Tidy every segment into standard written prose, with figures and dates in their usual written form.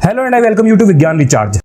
Hello and I welcome you to Vigyan recharge.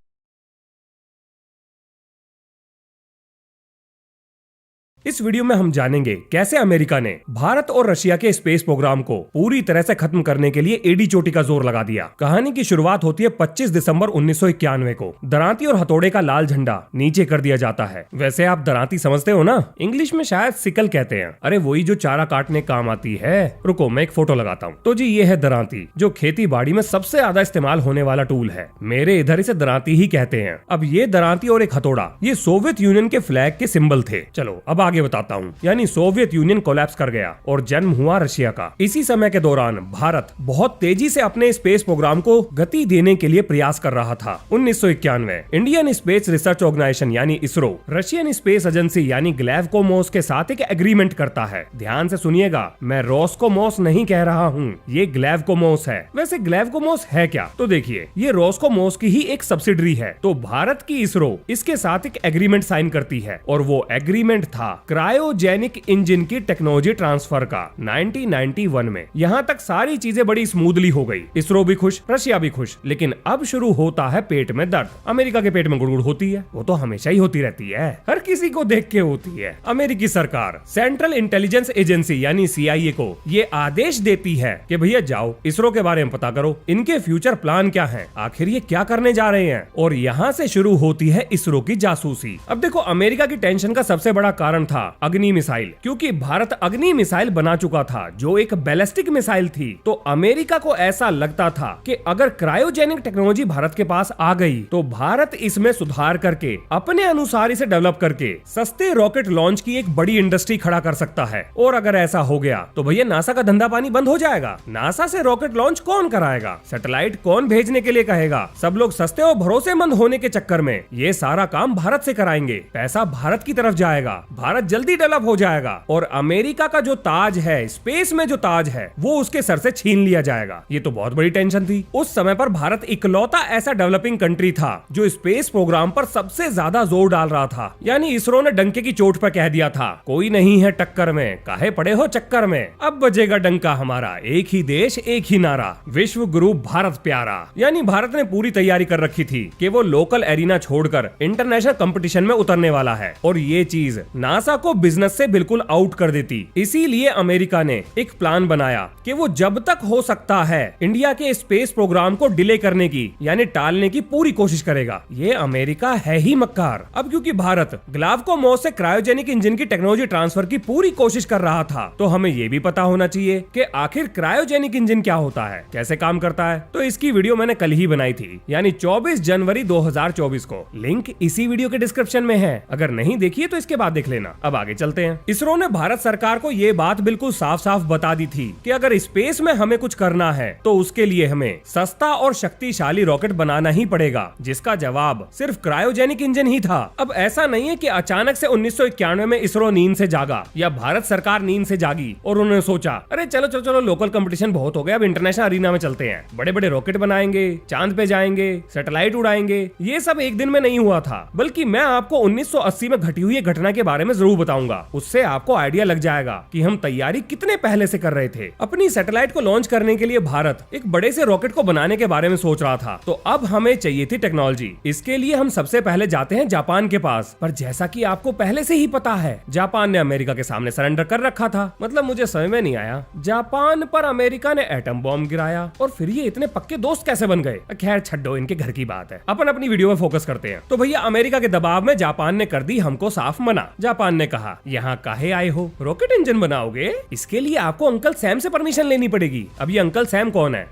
इस video में हम जानेंगे कैसे अमेरिका ने भारत और रशिया के स्पेस प्रोग्राम को पूरी तरह से खत्म करने के लिए एडी चोटी का जोर लगा दिया। कहानी की शुरुआत होती है 25 दिसंबर 1991 को। दरांती और हथौड़े का लाल झंडा नीचे कर दिया जाता है। वैसे आप दरांती समझते हो ना, इंग्लिश में शायद सिकल कहते हैं। अरे वही जो चारा काटने काम आती है। रुको मैं एक फोटो लगाता हूँ। तो जी ये है दरांती, जो खेती बाड़ी में सबसे ज्यादा इस्तेमाल होने वाला टूल है। मेरे इधर इसे दरांती ही कहते हैं। अब ये दरांती और एक हथौड़ा ये सोवियत यूनियन के फ्लैग के सिंबल थे। चलो अब आगे बताता हूँ। यानी सोवियत यूनियन कोलैप्स कर गया और जन्म हुआ रशिया का। इसी समय के दौरान भारत बहुत तेजी से अपने स्पेस प्रोग्राम को गति देने के लिए प्रयास कर रहा था। 1991 इंडियन स्पेस रिसर्च ऑर्गेनाइजेशन यानी इसरो रशियन स्पेस एजेंसी यानी ग्लैवकोमोस के साथ एक एग्रीमेंट करता है। ध्यान से सुनिएगा, मैं रोस्कोमोस नहीं कह रहा हूँ, ये ग्लैवकोमोस है। वैसे ग्लैवकोमोस है क्या? तो देखिए, ये रोस्कोमोस की ही एक सब्सिडरी है। तो भारत की इसरो इसके साथ एक एग्रीमेंट साइन करती है और वो एग्रीमेंट था क्रायोजेनिक इंजन की टेक्नोलॉजी ट्रांसफर का 1991 में। यहाँ तक सारी चीजें बड़ी स्मूथली हो गई। इसरो भी खुश, रशिया भी खुश। लेकिन अब शुरू होता है पेट में दर्द। अमेरिका के पेट में गुड़गुड़ होती है, वो तो हमेशा ही होती रहती है, हर किसी को देख के होती है। अमेरिकी सरकार सेंट्रल इंटेलिजेंस एजेंसी यानी CIA को ये आदेश देती है कि भैया जाओ इसरो के बारे में पता करो, इनके फ्यूचर प्लान क्या है, आखिर ये क्या करने जा रहे हैं। और यहाँ से शुरू होती है इसरो की जासूसी। अब देखो, अमेरिका की टेंशन का सबसे बड़ा कारण था अग्नि मिसाइल, क्योंकि भारत अग्नि मिसाइल बना चुका था जो एक बैलिस्टिक मिसाइल थी। तो अमेरिका को ऐसा लगता था कि अगर क्रायोजेनिक टेक्नोलॉजी भारत के पास आ गई तो भारत इसमें सुधार करके अपने अनुसार इसे डेवलप करके सस्ते रॉकेट लॉन्च की एक बड़ी इंडस्ट्री खड़ा कर सकता है। और अगर ऐसा हो गया तो भैया नासा का धंधा पानी बंद हो जाएगा। नासा से रॉकेट लॉन्च कौन कराएगा, सैटेलाइट कौन भेजने के लिए कहेगा। सब लोग सस्ते और भरोसेमंद होने के चक्कर में ये सारा काम भारत से कराएंगे। पैसा भारत की तरफ जाएगा, भारत जल्दी डेवलप हो जाएगा और अमेरिका का जो ताज है, स्पेस में जो ताज है, वो उसके सर से छीन लिया जाएगा। ये तो बहुत बड़ी टेंशन थी। उस समय पर भारत इकलौता ऐसा डेवलपिंग कंट्री था जो स्पेस प्रोग्राम पर सबसे ज्यादा जोर डाल रहा था। यानी इसरो ने डंके की चोट पर कह दिया था, कोई नहीं है टक्कर में, काहे पड़े हो चक्कर में, अब बजेगा डंका हमारा, एक ही देश एक ही नारा, विश्व गुरु भारत प्यारा। यानी भारत ने पूरी तैयारी कर रखी थी कि वो लोकल एरिना छोड़कर इंटरनेशनल कंपटीशन में उतरने वाला है। और ये चीज नासा को बिजनेस से बिल्कुल आउट कर देती। इसीलिए अमेरिका ने एक प्लान बनाया कि वो जब तक हो सकता है इंडिया के स्पेस प्रोग्राम को डिले करने की यानी टालने की पूरी कोशिश करेगा। ये अमेरिका है ही मक्कार। अब क्योंकि भारत ग्लैवकोमोस से क्रायोजेनिक इंजन की टेक्नोलॉजी ट्रांसफर की पूरी कोशिश कर रहा था, तो हमें ये भी पता होना चाहिए कि आखिर क्रायोजेनिक इंजन क्या होता है, कैसे काम करता है। तो इसकी वीडियो मैंने कल ही बनाई थी, यानी 24 जनवरी 2024 को। लिंक इसी वीडियो के डिस्क्रिप्शन में है, अगर नहीं देखिए तो इसके बाद देख लेना। अब आगे चलते हैं। इसरो ने भारत सरकार को ये बात बिल्कुल साफ साफ बता दी थी कि अगर स्पेस में हमें कुछ करना है तो उसके लिए हमें सस्ता और शक्तिशाली रॉकेट बनाना ही पड़ेगा, जिसका जवाब सिर्फ क्रायोजेनिक इंजन ही था। अब ऐसा नहीं है कि अचानक से 1991 में इसरो नींद से जागा या भारत सरकार नींद से जागी और उन्होंने सोचा अरे चलो चलो चलो लोकल कंपटीशन बहुत हो गया, अब इंटरनेशनल अरीना में चलते हैं, बड़े बड़े रॉकेट बनाएंगे, चांद पे जाएंगे, सैटेलाइट उड़ाएंगे। ये सब एक दिन में नहीं हुआ था, बल्कि मैं आपको 1980 में घटी हुई घटना के बारे में जरूर बताऊंगा। उससे आपको आइडिया लग जाएगा कि हम तैयारी कितने पहले से कर रहे थे। अपनी सैटेलाइट को लॉन्च करने के लिए भारत एक बड़े से रॉकेट को बनाने के बारे में सोच रहा था। तो अब हमें चाहिए थी टेक्नोलॉजी। इसके लिए हम सबसे पहले जाते हैं जापान के पास। पर जैसा कि आपको पहले से ही पता है, जापान ने अमेरिका के सामने सरेंडर कर रखा था। मतलब मुझे समझ में नहीं आया, जापान पर अमेरिका ने एटम बॉम्ब गिराया और फिर ये इतने पक्के दोस्त कैसे बन गए। खैर छड्डो, इनके घर की बात है, अपन अपनी वीडियो में फोकस करते हैं। तो भैया अमेरिका के दबाव में जापान ने कर दी हमको साफ मना। जापान ने कहा, यहाँ काहे आए हो, रॉकेट इंजन बनाओगे, इसके लिए आपको अंकल सैम से परमिशन लेनी पड़ेगी। अब ये अंकल सैम कौन है?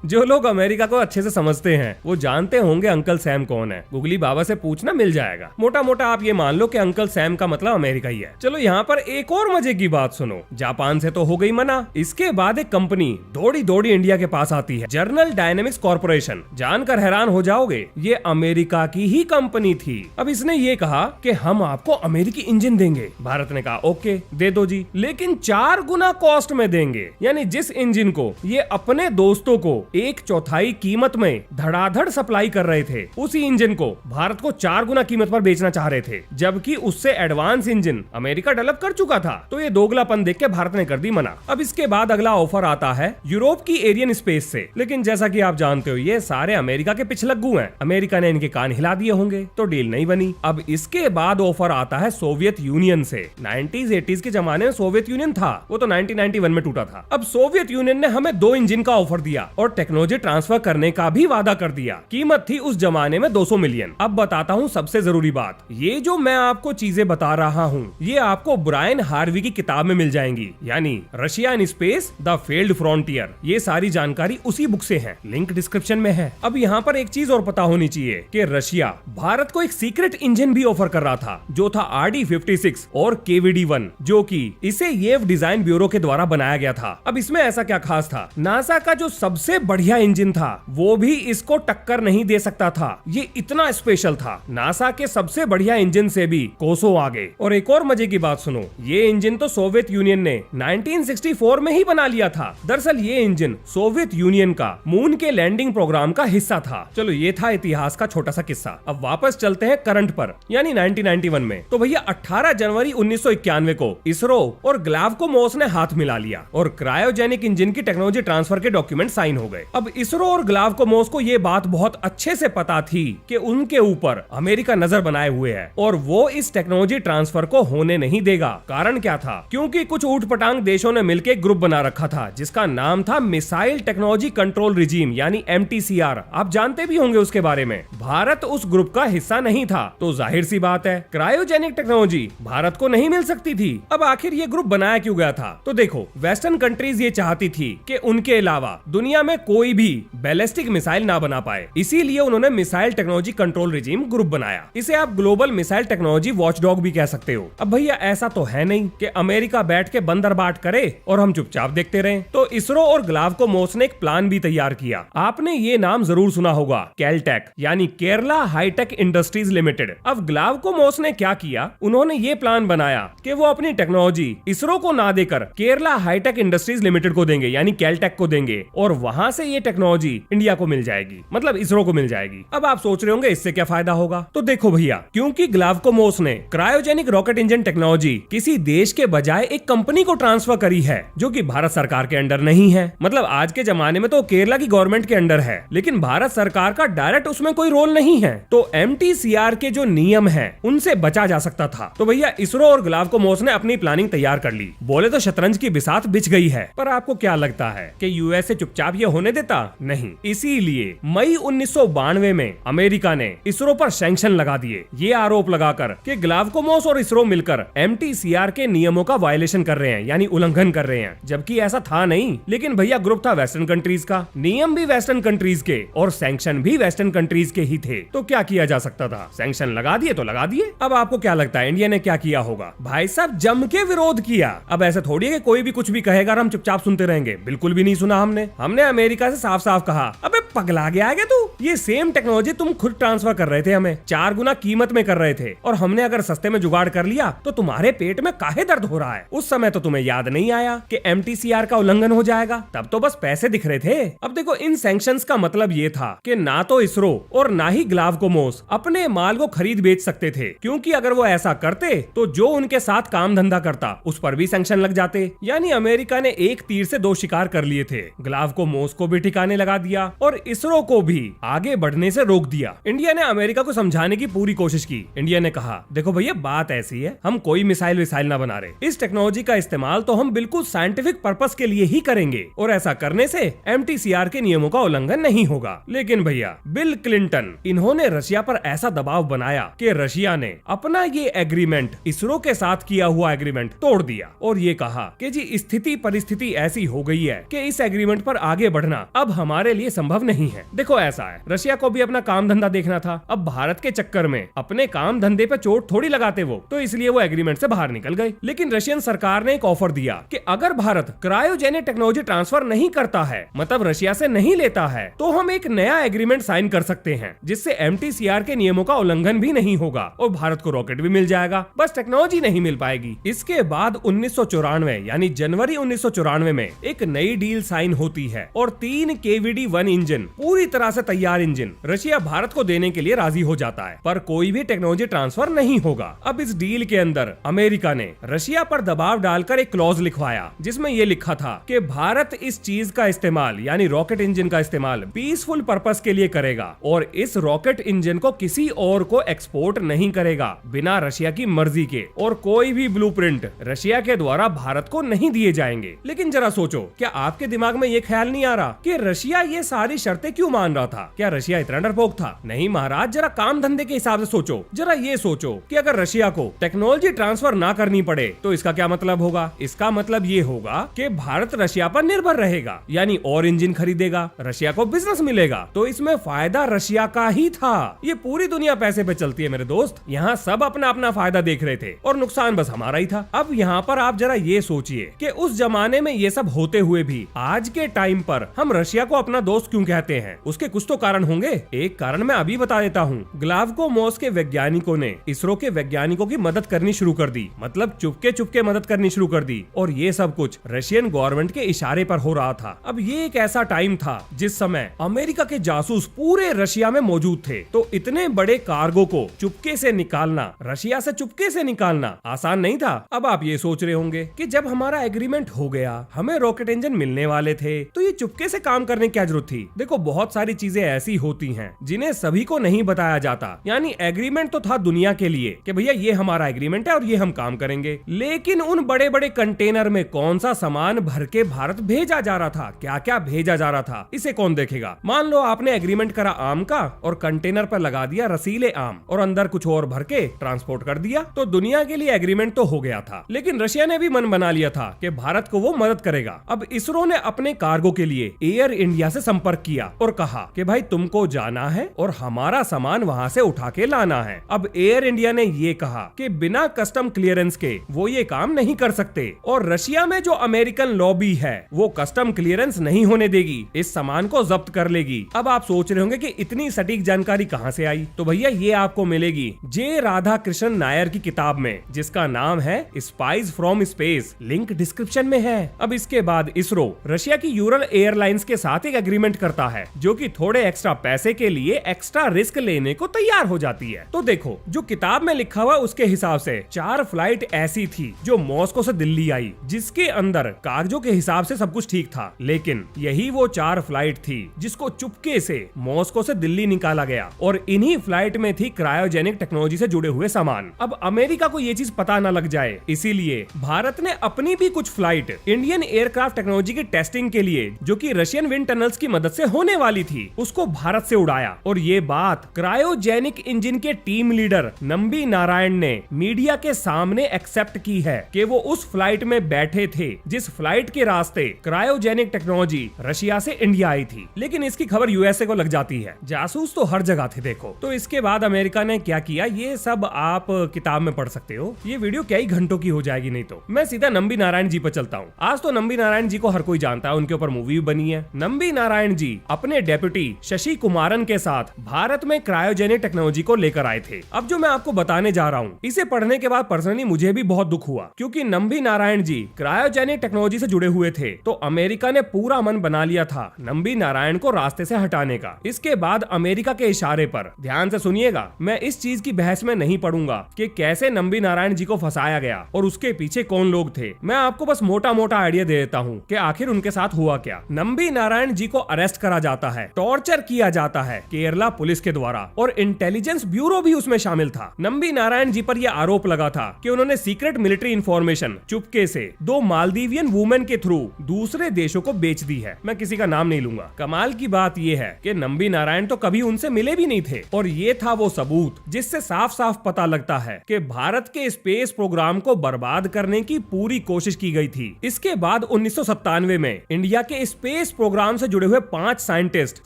जो लोग अमेरिका को अच्छे से समझते हैं वो जानते होंगे अंकल सैम कौन है। गुगली बाबा से पूछना मिल जाएगा। मोटा मोटा आप ये मान लो कि अंकल सैम का मतलब अमेरिका ही है। चलो यहाँ पर एक और मजे की बात सुनो। जापान से तो हो गई मना, इसके बाद एक कंपनी दौड़ी दौड़ी इंडिया के पास आती है, जनरल डायनेमिक्स कॉर्पोरेशन। जानकर हैरान हो जाओगे, ये अमेरिका की ही कंपनी थी। अब इसने ये कहा कि हम आपको अमेरिकी की इंजन देंगे। भारत ने कहा ओके दे दो जी, लेकिन 4 गुना कॉस्ट में देंगे। यानी जिस इंजन को ये अपने दोस्तों को 1/4 कीमत में धड़ाधड़ सप्लाई कर रहे थे, उसी इंजन को भारत को 4 गुना कीमत पर बेचना चाह रहे थे, जबकि उससे एडवांस इंजन अमेरिका डेवलप कर चुका था। तो ये दोगलापन देख के भारत ने कर दी मना। अब इसके बाद अगला ऑफर आता है यूरोप की एरियन स्पेस से, लेकिन जैसा कि आप जानते हो ये सारे अमेरिका के पिछलग्गू हैं। अमेरिका ने इनके कान हिला दिए होंगे तो डील नहीं बनी। अब इसके बाद ऑफर आता है सोवियत यूनियन से। 90s 80s के जमाने में सोवियत यूनियन था, वो तो 1991 में टूटा था। अब सोवियत यूनियन ने हमें 2 इंजन का ऑफर दिया और टेक्नोलॉजी ट्रांसफर करने का भी वादा कर दिया। कीमत थी उस जमाने में 200 मिलियन। अब बताता हूँ सबसे जरूरी बात, ये जो मैं आपको चीजें बता रहा हूँ ये आपको ब्रायन हार्वी की किताब में मिल जाएंगी, यानी Russia in space the failed frontier. ये सारी जानकारी उसी बुक से है, लिंक डिस्क्रिप्शन में है। अब यहाँ पर एक चीज और पता होनी चाहिए कि रशिया भारत को एक सीक्रेट इंजन भी ऑफर कर रहा था, जो था RD-56 और KVD-1, जो कि इसे येव डिजाइन ब्यूरो के द्वारा बनाया गया था। अब इसमें ऐसा क्या खास था, नासा का जो सबसे बढ़िया इंजन था वो भी इसको टक्कर नहीं दे सकता था। ये इतना स्पेशल था, नासा के सबसे बढ़िया इंजन से भी कोसों आगे। और एक और मजे की बात सुनो, ये इंजन तो सोवियत यूनियन ने 1964 में ही बना लिया था। दरअसल ये इंजन सोवियत यूनियन का मून के लैंडिंग प्रोग्राम का हिस्सा था। चलो ये था इतिहास का छोटा सा किस्सा। अब वापस चलते हैं करंट पर, यानी 1991 में। तो भैया 18 जनवरी 1991 को इसरो और ग्लावकोमोस ने हाथ मिला लिया और क्रायोजेनिक इंजन की टेक्नोलॉजी ट्रांसफर के डॉक्यूमेंट साइन हो गए। अब इसरो और ग्लावकोमोस को ये बात बहुत अच्छे से पता थी कि उनके ऊपर अमेरिका नजर बनाए हुए है और वो इस टेक्नोलॉजी ट्रांसफर को होने नहीं देगा। कारण क्या था, क्योंकि कुछ ऊटपटांग देशों ने मिलकर एक ग्रुप बना रखा था जिसका नाम था मिसाइल टेक्नोलॉजी कंट्रोल रिजीम, यानी MTCR। आप जानते भी होंगे उसके बारे में। भारत उस ग्रुप का हिस्सा नहीं था, तो जाहिर सी बात है क्रायोजेनिक टेक्नोलॉजी भारत को नहीं मिल सकती थी। अब आखिर ये ग्रुप बनाया क्यों गया था, तो देखो वेस्टर्न कंट्रीज ये चाहती थी कि उनके अलावा दुनिया में कोई भी बैलिस्टिक मिसाइल ना बना पाए, इसीलिए उन्होंने missile technology control regime group बनाया। इसे आप ग्लोबल मिसाइल टेक्नोलॉजी वॉचडॉग भी कह सकते हो। अब भैया ऐसा तो है नहीं कि अमेरिका बैठ के बंदर बाट करे और हम चुपचाप देखते रहें। तो इसरो और ग्लावकोमोस ने एक प्लान भी तैयार किया। आपने ये नाम जरूर सुना होगा, कैलटेक, यानी केरला हाईटेक इंडस्ट्रीज लिमिटेड। अब ग्लावकोमोस ने क्या किया, उन्होंने ये प्लान बनाया कि वो अपनी टेक्नोलॉजी इसरो को ना देकर केरला हाईटेक इंडस्ट्रीज लिमिटेड को देंगे, यानी कैलटेक को देंगे, और वहां से ये टेक्नोलॉजी इंडिया को मिल जाएगी, मतलब इसरो को मिल जाएगी। अब आप सोच रहे होंगे इससे क्या फायदा होगा, तो देखो भैया, क्योंकि ग्लावकोमोस ने क्रायोजेनिक रॉकेट इंजन टेक्नोलॉजी किसी देश के बजाय एक कंपनी को ट्रांसफर करी है जो कि भारत सरकार के अंडर नहीं है। मतलब आज के जमाने में तो केरला की गवर्नमेंट के अंडर है, लेकिन भारत सरकार का डायरेक्ट उसमें कोई रोल नहीं है। तो MTCR के जो नियम है उनसे बचा जा सकता था। तो भैया इसरो और ग्लावकोमोस ने अपनी प्लानिंग तैयार कर ली। बोले तो शतरंज की बिसात बिछ गई है, पर आपको क्या लगता है कि यूएसए चुपचाप ये होने देता? नहीं। इसीलिए मई 1992 में अमेरिका ने इसरो पर सैंक्शन लगा दिए, ये आरोप लगाकर कि ग्लावकोमोस और इसरो मिलकर MTCR के नियमों का वायलेशन कर रहे हैं, यानी उल्लंघन कर रहे हैं, जबकि ऐसा था नहीं। लेकिन भैया ग्रुप था वेस्टर्न कंट्रीज का, नियम भी वेस्टर्न कंट्रीज के और सैंक्शन भी वेस्टर्न कंट्रीज के ही थे। तो क्या किया जा सकता था, सैंक्शन लगा दिए तो लगा दिए। अब आपको क्या लगता है इंडिया ने क्या किया होगा? भाई साहब जम के विरोध किया। अब ऐसा थोड़ी है कि कोई भी कुछ भी कहेगा और हम चुपचाप सुनते रहेंगे, बिल्कुल भी नहीं सुना हमने अमेरिका से साफ साफ कहा, अबे पगला गया है तू, ये सेम टेक्नोलॉजी तुम खुद ट्रांसफर कर रहे थे, हमें 4 गुना कीमत में कर रहे थे, और हमने अगर सस्ते में जुगाड़ कर लिया तो तुम्हारे पेट में काहे दर्द हो रहा है? उस समय तो तुम्हें याद नहीं आया कि MTCR का उल्लंघन हो जाएगा, तब तो बस पैसे दिख रहे थे। अब देखो इन सैंक्शंस का मतलब ये था कि ना तो इसरो और ना ही ग्लावकोमोस अपने माल को खरीद बेच सकते थे, क्योंकि अगर वो ऐसा करते तो जो उनके साथ काम धंधा करता उस पर भी सैंक्शन लग जाते। यानी अमेरिका ने एक तीर से 2 शिकार कर लिए थे, ग्लावकोमोस को भी ठिकाने लगा दिया और इसरो को भी आगे बढ़ने से रोक दिया। इंडिया ने अमेरिका को समझाने की पूरी कोशिश की। इंडिया ने कहा देखो भैया बात ऐसी है, हम कोई मिसाइल विसाइल ना बना रहे, इस टेक्नोलॉजी का इस्तेमाल तो हम बिल्कुल साइंटिफिक पर्पस के लिए ही करेंगे, और ऐसा करने से MTCR के नियमों का उल्लंघन नहीं होगा। लेकिन भैया बिल क्लिंटन, इन्होंने रशिया पर ऐसा दबाव बनाया कि रशिया ने अपना ये एग्रीमेंट, इसरो के साथ किया हुआ एग्रीमेंट तोड़ दिया और ये कहा कि जी स्थिति परिस्थिति ऐसी हो गई है कि इस एग्रीमेंट पर आगे बढ़ना अब हमारे लिए संभव नहीं है। देखो ऐसा है, है। रशिया को भी अपना काम धंधा देखना था। अब भारत के चक्कर में अपने काम धंधे पे चोट थोड़ी लगाते वो, तो इसलिए वो एग्रीमेंट से बाहर निकल गए। लेकिन रशियन सरकार ने एक ऑफर दिया कि अगर भारत क्रायोजेनिक टेक्नोलॉजी ट्रांसफर नहीं करता है, मतलब रशिया से नहीं लेता है, तो हम एक नया एग्रीमेंट साइन कर सकते हैं जिससे MTCR के नियमों का उल्लंघन भी नहीं होगा और भारत को रॉकेट भी मिल जाएगा, बस टेक्नोलॉजी नहीं मिल पाएगी। इसके बाद 1994 यानी जनवरी 1994 में एक नई डील साइन होती है और 3 KVD-1 इंजन, पूरी तरह से तैयार इंजन रशिया भारत को देने के लिए राजी हो जाता है, पर कोई भी टेक्नोलॉजी ट्रांसफर नहीं होगा। अब इस डील के अंदर अमेरिका ने रशिया पर दबाव डालकर एक क्लॉज लिखवाया जिसमें यह लिखा था कि भारत इस चीज का इस्तेमाल यानी रॉकेट इंजन का इस्तेमाल पीसफुल पर्पस के लिए करेगा और इस रॉकेट इंजन को किसी और को एक्सपोर्ट नहीं करेगा बिना रशिया की मर्जी के, और कोई भी ब्लूप्रिंट रशिया के द्वारा भारत को नहीं दिए जाएंगे। लेकिन जरा सोचो, क्या आपके दिमाग में ये ख्याल नहीं आ रहा कि रशिया ये सारी शर्तें क्यों मान रहा था? क्या रशिया इतना डरपोक था? नहीं महाराज, जरा काम धंधे के हिसाब से सोचो। जरा ये सोचो कि अगर रशिया को टेक्नोलॉजी ट्रांसफर ना करनी पड़े तो इसका क्या मतलब होगा? इसका मतलब ये होगा कि भारत रशिया पर निर्भर रहेगा, यानी और इंजन खरीदेगा, रशिया को बिजनेस मिलेगा, तो इसमें फायदा रशिया का ही था। ये पूरी दुनिया पैसे पे चलती है मेरे दोस्त, यहाँ सब अपना अपना फायदा देख रहे थे और नुकसान बस हमारा ही था। अब यहाँ पर आप जरा ये सोचिए कि उस जमाने में ये सब होते हुए भी आज के टाइम पर हम रशिया को अपना दोस्त क्यों कहते हैं? उसके कुछ तो कारण होंगे। एक कारण मैं अभी बता देता हूँ। ग्लावकोमोस के वैज्ञानिकों ने इसरो के वैज्ञानिकों की मदद करनी शुरू कर दी, मतलब चुपके चुपके मदद करनी शुरू कर दी, और ये सब कुछ रशियन गवर्नमेंट के इशारे पर हो रहा था। अब ये एक ऐसा टाइम था जिस समय अमेरिका के जासूस पूरे रशिया में मौजूद थे, तो इतने बड़े कार्गो को चुपके से निकालना, रशिया से चुपके से निकालना आसान नहीं था। अब आप ये सोच रहे होंगे कि जब हमारा एग्रीमेंट हो गया, हमें रॉकेट इंजन मिलने वाले थे, तो ये चुपके से काम करने की क्या जरूरत थी? देखो, बहुत सारी चीजें ऐसी होती हैं जिन्हें सभी को नहीं बताया जाता। यानी एग्रीमेंट तो था दुनिया के लिए कि भैया ये हमारा एग्रीमेंट है और ये हम काम करेंगे, लेकिन उन बड़े बड़े कंटेनर में कौन सा सामान भर के भारत भेजा जा रहा था, क्या क्या भेजा जा रहा था, इसे कौन देखेगा? मान लो आपने एग्रीमेंट करा आम का और कंटेनर पर लगा दिया रसीले आम और अंदर कुछ और भर के ट्रांसपोर्ट कर दिया, तो दुनिया के लिए एग्रीमेंट तो हो गया था, लेकिन रशिया ने भी मन बना लिया था कि भारत को वो मदद करेगा। अब इसरो ने अपने कार्गो के लिए एयर इंडिया से संपर्क किया और कहा कि भाई तुमको जाना है और हमारा सामान वहां से उठा के लाना है। अब एयर इंडिया ने ये कहा कि बिना कस्टम क्लियरेंस के वो ये काम नहीं कर सकते, और रशिया में जो अमेरिकन लॉबी है वो कस्टम क्लियरेंस नहीं होने देगी, इस सामान को जब्त कर लेगी। अब आप सोच रहे होंगे कि इतनी सटीक जानकारी कहां से आई? तो भैया ये आपको मिलेगी जे राधा कृष्णन नायर की किताब में, जिसका नाम है spice from space, link description में है। अब इसके बाद इसरो रशिया की यूरल एयरलाइंस के साथ एक एग्रीमेंट करता है, जो कि थोड़े एक्स्ट्रा पैसे के लिए एक्स्ट्रा रिस्क लेने को तैयार हो जाती है। तो देखो, जो किताब में लिखा हुआ उसके हिसाब से 4 फ्लाइट ऐसी थी जो मॉस्को से दिल्ली आई, जिसके अंदर कागजों के हिसाब से सब कुछ ठीक था, लेकिन यही वो 4 फ्लाइट थी जिसको चुपके से मॉस्को से दिल्ली निकाला गया, और इन्हीं फ्लाइट में थी क्रायोजेनिक टेक्नोलॉजी से जुड़े हुए सामान। अब अमेरिका को ये चीज पता न लग जाए, इसीलिए भारत ने अपनी भी कुछ फ्लाइट इंडियन एयरक्राफ्ट टेक्नोलॉजी की टेस्टिंग के लिए, जो कि रशियन विंड टनल्स की मदद से होने वाली थी, उसको भारत से उड़ाया। और ये बात क्रायोजेनिक इंजन के टीम लीडर नंबी नारायण ने मीडिया के सामने एक्सेप्ट की है कि वो उस फ्लाइट में बैठे थे जिस फ्लाइट के रास्ते क्रायोजेनिक टेक्नोलॉजी रशिया से इंडिया आई थी। लेकिन इसकी खबर यूएसए को लग जाती है। जासूस तो हर जगह थे देखो। तो इसके बाद अमेरिका ने क्या किया, ये सब आप किताब में पढ़ सकते हो। ये वीडियो कई घंटों की हो जाएगी, नहीं तो मैं सीधा नंबी नारायण जी पर चलता हूँ। आज तो नंबी नारायण जी को हर कोई जानता है, उनके ऊपर मूवी बनी है। नंबी नारायण जी अपने डेप्यूटी शशि कुमारन के साथ भारत में क्रायोजेनिक टेक्नोलॉजी को लेकर आए थे। अब जो मैं आपको बताने जा रहा हूँ, इसे पढ़ने के बाद पर्सनली मुझे भी बहुत दुख हुआ, क्योंकि नंबी नारायण जी क्रायोजेनिक टेक्नोलॉजी से जुड़े हुए थे। तो अमेरिका ने पूरा मन बना लिया था नंबी नारायण को रास्ते से हटाने का। इसके बाद अमेरिका के इशारे पर, ध्यान से सुनिएगा, मैं इस चीज की बहस में नहीं पड़ूंगा कि कैसे नंबी नारायण जी को फंसाया गया और उसके पीछे कौन लोग थे। मैं आपको बस मोटा मोटा आइडिया दे देता हूँ कि आखिर उनके साथ हुआ क्या। नंबी नारायण जी को अरेस्ट करा जाता है, टॉर्चर किया जाता है केरला पुलिस के द्वारा, और इंटेलिजेंस ब्यूरो भी उसमें शामिल था। नंबी नारायण जी पर यह आरोप लगा था कि उन्होंने सीक्रेट मिलिट्री इंफॉर्मेशन चुपके से 2 मालदीवियन वुमेन के थ्रू दूसरे देशों को बेच दी है। मैं किसी का नाम नहीं लूंगा। कमाल की बात यह है कि नंबी नारायण तो कभी उनसे मिले भी नहीं थे, और ये था वो सबूत जिससे साफ साफ पता लगता है कि भारत के स्पेस प्रोग्राम को बर्बाद करने की पूरी कोशिश की गई थी। इसके बाद 1997 में इंडिया के स्पेस प्रोग्राम से जुड़े हुए 5 साइंटिस्ट,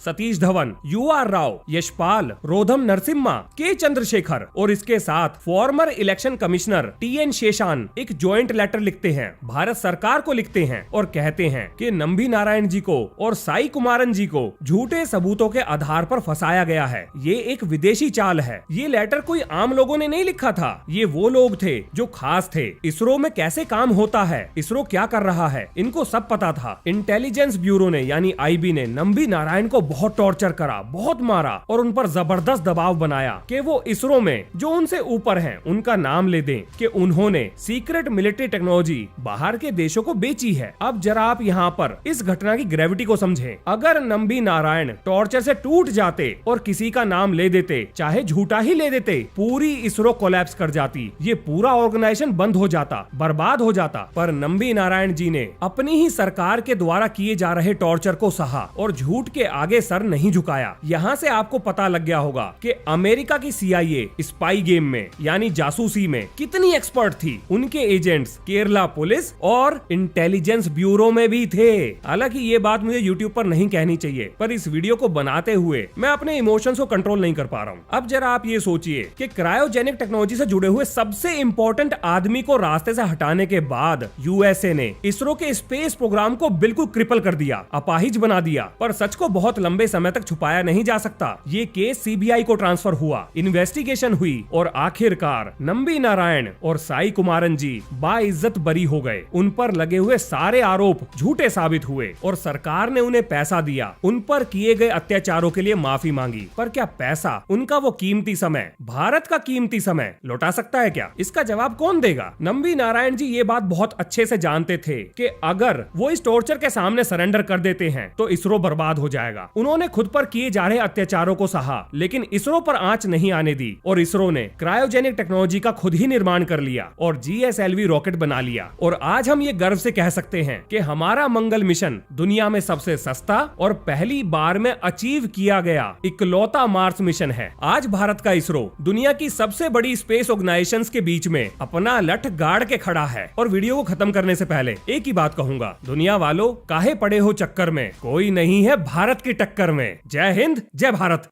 सतीश धवन, UR राव, यशपाल, रोधम नरसिम्हा, के चंद्रशेखर और इसके साथ फॉर्मर इलेक्शन कमिश्नर TN शेषान एक ज्वाइंट लेटर लिखते हैं, भारत सरकार को लिखते हैं और कहते हैं कि नंबी नारायण जी को और साई कुमारन जी को झूठे सबूतों के आधार पर फंसाया गया है। ये एक विदेशी चाल है। ये लेटर कोई आम लोगों ने नहीं लिखा था, ये वो लोग थे जो खास थे। इसरो में कैसे काम होता है, इसरो क्या कर रहा है, इनको सब पता था। इंटेलिजेंस ब्यूरो ने यानी IB ने नंबी नारायण को बहुत टॉर्चर करा, बहुत मारा और उन पर जबरदस्त दबाव बनाया कि वो इसरो में जो उनसे ऊपर हैं उनका नाम ले दें कि उन्होंने सीक्रेट मिलिट्री टेक्नोलॉजी बाहर के देशों को बेची है। अब जरा आप यहाँ पर इस घटना की ग्रेविटी को समझें। अगर नंबी नारायण टॉर्चर से टूट जाते और किसी का नाम ले देते, चाहे झूठा ही ले देते, पूरी इसरो कोलैप्स कर जाती, ये पूरा ऑर्गेनाइजेशन बंद हो जाता, बर्बाद हो जाता। पर नंबी नारायण जी ने अपनी ही सरकार के द्वारा किए जा रहे टॉर्चर को सहा और झूठ के आगे सर नहीं झुकाया। यहाँ से आपको पता लग गया होगा कि अमेरिका की CIA स्पाई गेम में यानी जासूसी में कितनी एक्सपर्ट थी। उनके एजेंट्स केरला पुलिस और इंटेलिजेंस ब्यूरो में भी थे। हालांकि ये बात मुझे YouTube पर नहीं कहनी चाहिए, पर इस वीडियो को बनाते हुए मैं अपने इमोशंस को कंट्रोल नहीं कर पा रहा हूँ। अब जरा आप ये सोचिए कि क्रायोजेनिक टेक्नोलॉजी से जुड़े हुए सबसे इंपॉर्टेंट आदमी को रास्ते से हटाने के बाद USA ने इसरो के स्पेस प्रोग्राम को बिल्कुल क्रिपल कर दिया, अपाहिज बना दिया। पर सच को बहुत लंबे समय तक छुपाया नहीं जा सकता। ये केस CBI को ट्रांसफर हुआ, इन्वेस्टिगेशन हुई और आखिरकार नंबी नारायण और साई कुमारन जी बाइज्जत बरी हो गए। उन पर लगे हुए सारे आरोप झूठे साबित हुए और सरकार ने उन्हें पैसा दिया, उन पर किए गए अत्याचारों के लिए माफी मांगी। पर क्या पैसा, उनका वो कीमती समय, भारत का कीमती समय लौटा सकता है क्या? इसका जवाब कौन देगा? नंबी नारायण जी ये बात बहुत अच्छे से जानते थे कि अगर वो इस टॉर्चर के सामने सरेंडर कर देते हैं तो इसरो बर्बाद हो जाएगा। उन्होंने खुद पर किए जा रहे अत्याचारों को सहा, लेकिन इसरो पर आंच नहीं आने दी और इसरो ने क्रायोजेनिक टेक्नोलॉजी का खुद ही निर्माण कर लिया और GSLV रॉकेट बना लिया। और आज हम ये गर्व से कह सकते हैं कि हमारा मंगल मिशन दुनिया में सबसे सस्ता और पहली बार में अचीव किया गया इकलौता मार्स मिशन है। आज भारत का इसरो दुनिया की सबसे बड़ी स्पेस ऑर्गेनाइजेशंस के बीच में अपना लठ गाड़ के खड़ा है। और वीडियो को खत्म करने से पहले एक ही बात कहूंगा, दुनिया वालों काहे पड़े हो चक्कर में, कोई नहीं है भारत की टक्कर में। जय हिंद, जय भारत।